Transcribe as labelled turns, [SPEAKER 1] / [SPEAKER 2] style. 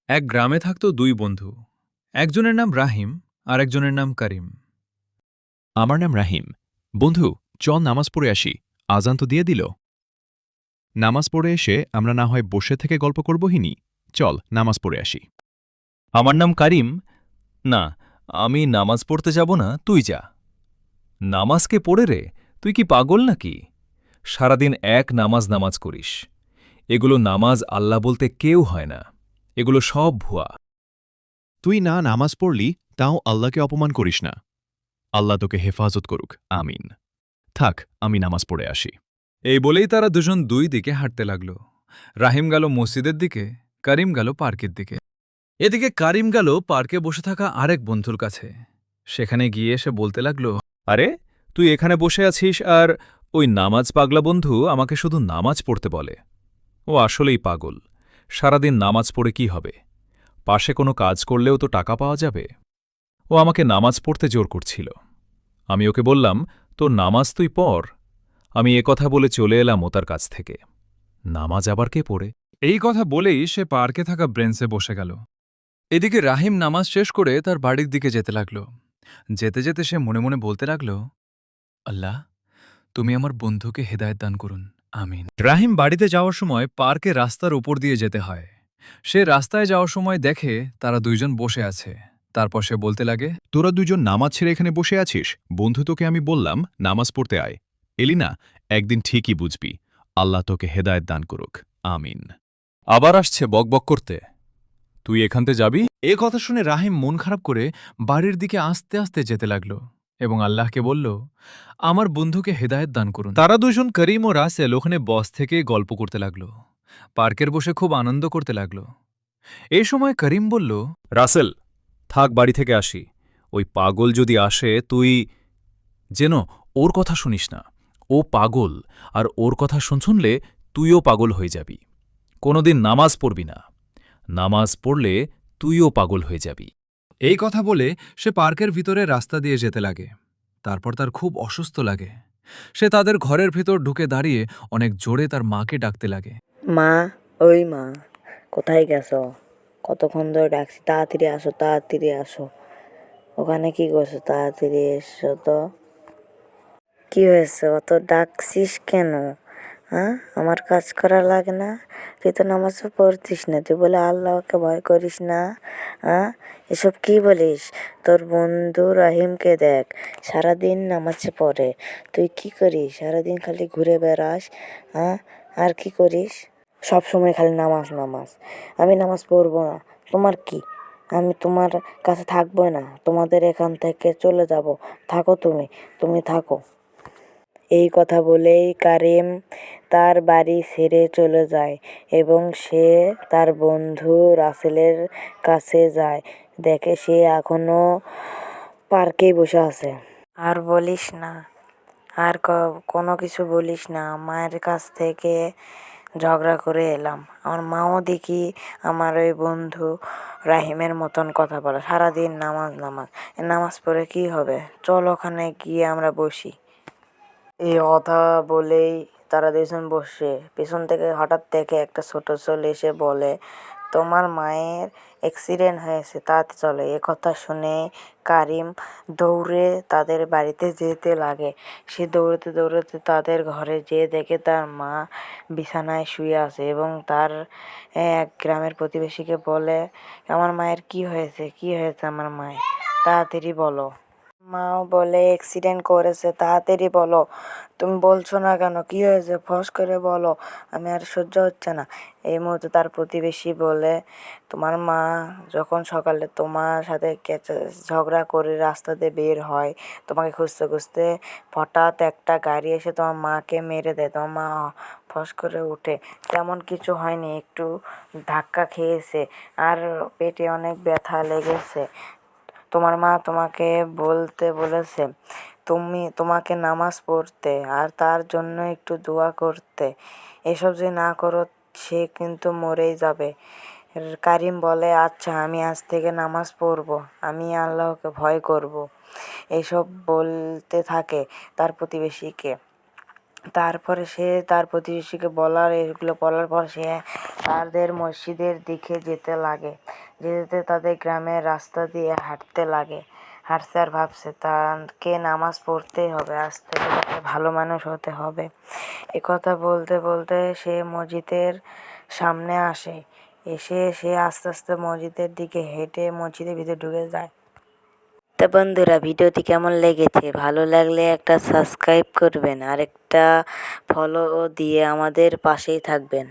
[SPEAKER 1] এক গ্রামে থাকত দুই বন্ধু। একজনের নাম রাহিম আর একজনের নাম করিম।
[SPEAKER 2] আমার নাম রাহিম। বন্ধু, চল নামাজ পড়ে আসি। আজান তো দিয়ে দিল। নামাজ পড়ে এসে আমরা না হয় বসে থেকে গল্প করবহিনি। চল নামাজ পড়ে আসি।
[SPEAKER 3] আমার নাম কারিম। না, আমি নামাজ পড়তে যাব না, তুই যা। নামাজকে পড়ে রে, তুই কি পাগল নাকি? সারাদিন এক নামাজ নামাজ করিস। এগুলো নামাজ আল্লাহ বলতে কেউ হয় না, এগুলো সব ভুয়া।
[SPEAKER 2] তুই না নামাজ পড়লি, তাও আল্লাহকে অপমান করিস না। আল্লাহ তোকে হেফাজত করুক, আমিন। থাক, আমি নামাজ পড়ে আসি।
[SPEAKER 1] এই বলেই তারা দুজন দুই দিকে হাঁটতে লাগল। রাহিম গেল মসজিদের দিকে, করিম গেল পার্কের দিকে। এদিকে করিম গেল পার্কে বসে থাকা আরেক বন্ধুর কাছে। সেখানে গিয়ে সে বলতে লাগল,
[SPEAKER 3] আরে, তুই এখানে বসে আছিস আর ওই নামাজ পাগলা বন্ধু আমাকে শুধু নামাজ পড়তে বলে। ও আসলেই পাগল। সারাদিন নামাজ পড়ে কি হবে? পাশে কোনো কাজ করলেও তো টাকা পাওয়া যাবে। ও আমাকে নামাজ পড়তে জোর করছিল। আমি ওকে বললাম, তোর নামাজ তুই পড়। আমি কথা বলে চলে এলাম ও তার কাছ থেকে। নামাজ আবার কে পড়ে?
[SPEAKER 1] এই কথা বলেই সে পার্কে থাকা ব্রেঞ্চে বসে গেল। এদিকে রাহিম নামাজ শেষ করে তার বাড়ির দিকে যেতে লাগল। যেতে যেতে সে মনে মনে বলতে লাগল, আল্লাহ, তুমি আমার বন্ধুকে হেদায়েত দান করুন, আমিন। রাহিম বাড়িতে যাওয়ার সময় পার্কে রাস্তার উপর দিয়ে যেতে হয়। সে রাস্তায় যাওয়ার সময় দেখে তারা দুইজন বসে আছে। তারপর সে বলতে লাগে,
[SPEAKER 2] তোরা দুজন নামাজ ছেড়ে এখানে বসে আছিস? বন্ধু তোকে আমি বললাম নামাজ পড়তে আয়, এলি না। একদিন ঠিকই বুঝবি। আল্লাহ তোকে হেদায়েত দান করুক, আমিন।
[SPEAKER 3] আবার আসছে বকবক করতে। তুই এখানতে যাবি?
[SPEAKER 1] এ কথা শুনে রাহিম মন খারাপ করে বাড়ির দিকে আস্তে আস্তে যেতে লাগল এবং আল্লাহকে বলল, আমার বন্ধুকে হেদায়েত দান করুন। তারা দুজন করিম ও রাসেল ওখানে বস থেকে গল্প করতে লাগল। পার্কের বসে খুব আনন্দ করতে লাগল। এই সময় করিম বলল,
[SPEAKER 3] রাসেল, থাক, বাড়ি থেকে আসি। ওই পাগল যদি আসে, তুই যেন ওর কথা শুনিস না। ও পাগল, আর ওর কথা শুনলে তুইও পাগল হয়ে যাবি। কোনোদিন নামাজ পড়বি না। নামাজ পড়লে তুইও পাগল হয়ে যাবি।
[SPEAKER 1] এই কথা বলে সে পার্কের ভিতরে রাস্তা দিয়ে যেতে লাগে। তারপর তার খুব অসুস্থ লাগে। সে তাদের ঘরের ভিতর ঢুকে দাঁড়িয়ে অনেক জোরে তার মাকে ডাকতে লাগে।
[SPEAKER 4] মা, ওই মা, কোথায় গেছো? কতক্ষণ ধরে ডাকছি, তাড়াতাড়ি আসো, তাড়াতাড়ি আসো। ওখানে কি করছো? তাড়াতাড়ি এসো তো। কি হয়েছে? অত ডাকছিস কেন? হ্যাঁ, আমার কাজ করা লাগে না? তুই তো নামাজও পড়তিস না, তুই বলে আল্লাহকে ভয় করিস না? হ্যাঁ, এসব কি বলিস? তোর বন্ধু রাহিমকে দেখ, সারাদিন নামাজ পড়ে। তুই কি করিস? সারাদিন খালি ঘুরে বেড়াস। হ্যাঁ, আর কি করিস? সব সময় খালি নামাজ নামাজ। আমি নামাজ পড়বো না, তোমার কি? আমি তোমার কাছে থাকবো না, তোমাদের এখান থেকে চলে যাব। থাকো তুমি, তুমি থাকো। এই কথা বলেই কারিম তার বাড়ি ছেড়ে চলে যায় এবং সে তার বন্ধু রাসেলের কাছে যায়। দেখে সে এখনো পার্কেই বসে আছে। আর বলিস না, আর কোনো কিছু বলিস না। মায়ের কাছ থেকে ঝগড়া করে এলাম। আমার মাও দেখি আমার ওই বন্ধু রাহিমের মতন কথা বলে, সারাদিন নামাজ নামাজ। নামাজ পড়ে কি হবে? চল ওখানে গিয়ে আমরা বসি। এই কথা বলেই তারা দুজন বসে। পেছন থেকে হঠাৎ দেখে একটা ছোট ছেলে এসে বলে, তোমার মায়ের অ্যাক্সিডেন্ট হয়েছে, তাতে চলে। এ কথা শুনে কারিম দৌড়ে তাদের বাড়িতে যেতে লাগে। সে দৌড়াতে দৌড়াতে তাদের ঘরে যেয়ে দেখে তার মা বিছানায় শুয়ে আছে এবং তার এক গ্রামের প্রতিবেশীকে বলে, আমার মায়ের কি হয়েছে, কি হয়েছে আমার মায়ের, তাড়াতাড়ি বলো। মাও বলে, অ্যাক্সিডেন্ট করেছে, তাড়াতাড়ি বলো। তুমি বলছো না কেন? কি হয়েছে ফস করে বলো, আমি আর সহ্য হচ্ছে না। এই মুহূর্তে তার প্রতিবেশী বলে, তোমার মা যখন সকালে তোমার সাথে ঝগড়া করে রাস্তা দিয়ে বের হয়, তোমাকে খুঁজতে খুঁজতে হঠাৎ একটা গাড়ি এসে তোমার মাকে মেরে দেয়। তোমার মা ফস করে উঠে। তেমন কিছু হয়নি, একটু ধাক্কা খেয়েছে আর পেটে অনেক ব্যথা লেগেছে। তোমার মা তোমাকে বলতে বলেছে তোমাকে নামাজ পড়তে আর তার জন্য একটু দোয়া করতে। এসব যে না করো, সে কিন্তু মরেই যাবে। কারিম বলে, আচ্ছা, আমি আজ থেকে নামাজ পড়ব, আমি আল্লাহকে ভয় করব। এসব বলতে থাকে তার প্রতিবেশীকে। তারপরে সে তার প্রতিবেশীকে এগুলো বলার পর সে তাদের মসজিদের দিকে যেতে লাগে। যেতে যেতে তাদের গ্রামের রাস্তা দিয়ে হাঁটতে লাগে। হাঁটছে আর ভাবছে তাকে নামাজ পড়তেই হবে, আজ থেকে তাকে ভালো মানুষ হতে হবে। একথা বলতে বলতে সে মসজিদের সামনে আসে। এসে সে আস্তে আস্তে মসজিদের দিকে হেঁটে মসজিদের ভিতরে ঢুকে যায়। তা বন্ধুরা, ভিডিওটি কেমন লেগেছে? ভালো লাগলে একটা সাবস্ক্রাইব করবেন আর একটা ফলো দিয়ে আমাদের পাশেই থাকবেন।